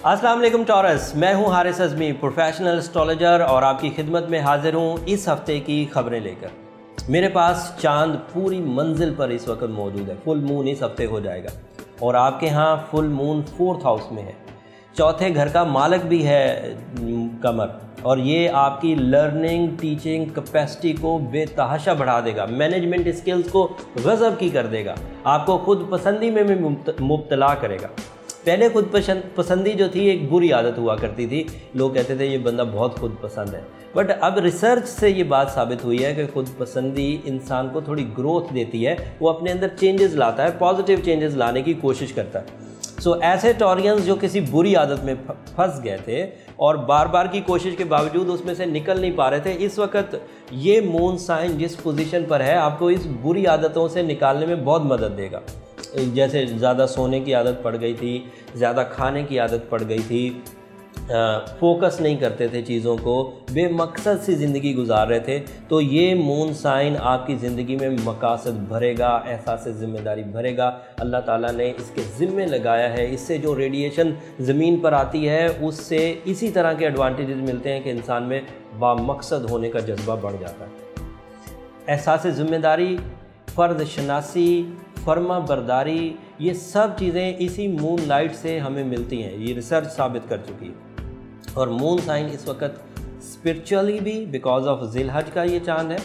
अस्सलाम वालेकुम टॉरस, मैं हूं हारिस अज़मी, प्रोफेशनल एस्ट्रोलॉजर और आपकी खिदमत में हाजिर हूं इस हफ्ते की खबरें लेकर। मेरे पास चांद पूरी मंजिल पर इस वक्त मौजूद है। फुल मून इस हफ्ते हो जाएगा और आपके यहाँ फुल मून 4th हाउस में है। चौथे घर का मालिक भी है कमर, और ये आपकी लर्निंग टीचिंग कैपेसिटी को बेतहाशा बढ़ा देगा, मैनेजमेंट स्किल्स को गज़ब की कर देगा, आपको खुद पसंदी में भी मुब्तला करेगा। पहले खुद पसंदी जो थी एक बुरी आदत हुआ करती थी, लोग कहते थे ये बंदा बहुत खुद पसंद है, बट अब रिसर्च से ये बात साबित हुई है कि खुद पसंदी इंसान को थोड़ी ग्रोथ देती है, वो अपने अंदर चेंजेस लाता है, पॉजिटिव चेंजेस लाने की कोशिश करता है। सो ऐसे टॉरियंस जो किसी बुरी आदत में फंस गए थे और बार बार की कोशिश के बावजूद उसमें से निकल नहीं पा रहे थे, इस वक्त ये मून साइन जिस पोजीशन पर है आपको इस बुरी आदतों से निकालने में बहुत मदद देगा। जैसे ज़्यादा सोने की आदत पड़ गई थी, ज़्यादा खाने की आदत पड़ गई थी, फोकस नहीं करते थे चीज़ों को, बेमकसद सी ज़िंदगी गुजार रहे थे, तो ये मून साइन आपकी ज़िंदगी में मकासद भरेगा, एहसास ज़िम्मेदारी भरेगा। अल्लाह ताला ने इसके ज़िम्मे लगाया है। इससे जो रेडिएशन ज़मीन पर आती है उससे इसी तरह के एडवांटेजेस मिलते हैं कि इंसान में बामकसद होने का जज्बा बढ़ जाता है। एहसास ज़िम्मेदारी, फ़र्द शनासी, फर्मा बरदारी, ये सब चीज़ें इसी मून लाइट से हमें मिलती हैं, ये रिसर्च साबित कर चुकी है। और मून साइन इस वक्त स्पिरिचुअली भी बिकॉज ऑफ ज़िलहज का ये चांद है,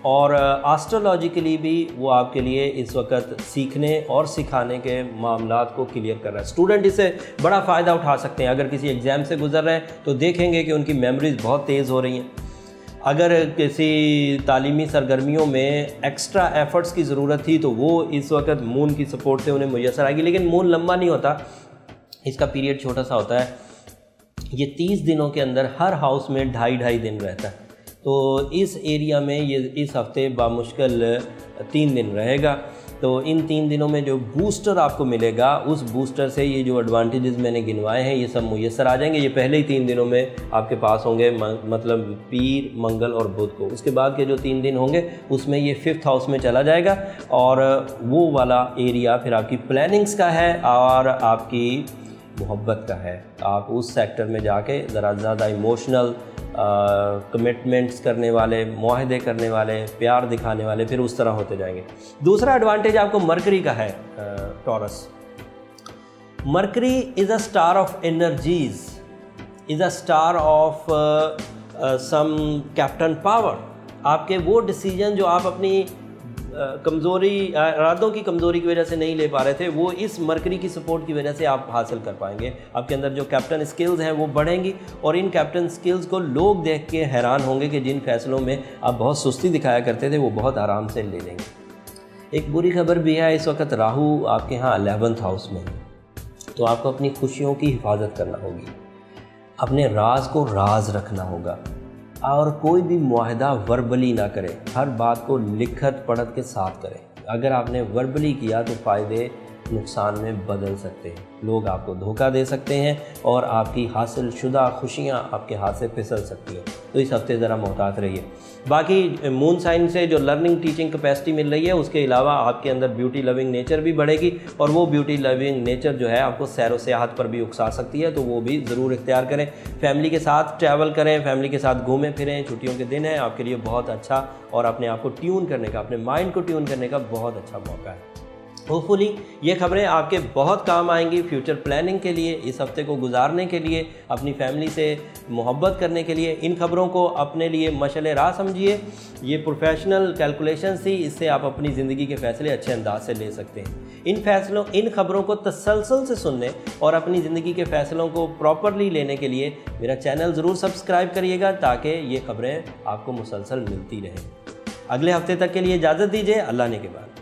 और एस्ट्रोलॉजिकली भी वो आपके लिए इस वक्त सीखने और सिखाने के मामलात को क्लियर कर रहा है। स्टूडेंट इससे बड़ा फ़ायदा उठा सकते हैं। अगर किसी एग्ज़ाम से गुजर रहे हैं तो देखेंगे कि उनकी मेमोरीज़ बहुत तेज़ हो रही हैं। अगर किसी तालीमी सरगर्मियों में एक्स्ट्रा एफ़र्ट्स की ज़रूरत थी तो वो इस वक्त मून की सपोर्ट से उन्हें मुयसर आएगी। लेकिन मून लंबा नहीं होता, इसका पीरियड छोटा सा होता है। ये 30 दिनों के अंदर हर हाउस में 2.5 दिन रहता है, तो इस एरिया में ये इस हफ्ते बामुश्किल 3 दिन रहेगा। तो इन 3 दिनों में जो बूस्टर आपको मिलेगा, उस बूस्टर से ये जो एडवांटेजेस मैंने गिनवाए हैं ये सब मुयसर आ जाएंगे। ये पहले ही 3 दिनों में आपके पास होंगे, मतलब पीर, मंगल और बुध को। उसके बाद के जो 3 दिन होंगे उसमें ये 5th हाउस में चला जाएगा, और वो वाला एरिया फिर आपकी प्लानिंग्स का है और आपकी मोहब्बत का है। आप उस सेक्टर में जाके ज़रा ज़्यादा इमोशनल कमिटमेंट्स करने वाले, मुआहदे करने वाले, प्यार दिखाने वाले, फिर उस तरह होते जाएंगे। दूसरा एडवांटेज आपको मरकरी का है Taurus. Mercury is a star of energies, is a star of some captain power. आपके वो डिसीजन जो आप अपनी कमज़ोरी, इरादों की कमज़ोरी की वजह से नहीं ले पा रहे थे, वो इस मरकरी की सपोर्ट की वजह से आप हासिल कर पाएंगे। आपके अंदर जो कैप्टन स्किल्स हैं वो बढ़ेंगी, और इन कैप्टन स्किल्स को लोग देख के हैरान होंगे कि जिन फैसलों में आप बहुत सुस्ती दिखाया करते थे वो बहुत आराम से ले लेंगे। एक बुरी खबर भी है, इस वक्त राहु आपके यहाँ 11th हाउस में है, तो आपको अपनी खुशियों की हिफाजत करना होगी, अपने राज को राज रखना होगा, और कोई भी मुआहदा वर्बली ना करें, हर बात को लिखत पढ़त के साथ करें। अगर आपने वर्बली किया तो फ़ायदे नुकसान में बदल सकते हैं, लोग आपको धोखा दे सकते हैं और आपकी हासिल शुदा खुशियाँ आपके हाथ से फिसल सकती हैं। तो इस हफ्ते ज़रा मोहतात रहिए। बाकी मून साइन से जो लर्निंग टीचिंग कैपेसिटी मिल रही है, उसके अलावा आपके अंदर ब्यूटी लविंग नेचर भी बढ़ेगी, और वो ब्यूटी लविंग नेचर जो है आपको सैर व सियाहत पर भी उकसा सकती है, तो वो भी ज़रूर इख्तियार करें। फैमिली के साथ ट्रैवल करें, फैमिली के साथ घूमें फिरें, छुट्टियों के दिन है आपके लिए बहुत अच्छा, और अपने आप को ट्यून करने का, अपने माइंड को ट्यून करने का बहुत अच्छा मौका है। होपफुली ये खबरें आपके बहुत काम आएंगी फ्यूचर प्लानिंग के लिए, इस हफ्ते को गुजारने के लिए, अपनी फैमिली से मोहब्बत करने के लिए। इन खबरों को अपने लिए मशअल राह समझिए। ये प्रोफेशनल कैलकुलेशन थी, इससे आप अपनी ज़िंदगी के फ़ैसले अच्छे अंदाज से ले सकते हैं। इन खबरों को तसलसल से सुनने और अपनी ज़िंदगी के फ़ैसलों को प्रॉपरली लेने के लिए मेरा चैनल ज़रूर सब्सक्राइब करिएगा, ताकि ये खबरें आपको मुसलसल मिलती रहें। अगले हफ्ते तक के लिए इजाज़त दीजिए। अल्लाह ने के बाद।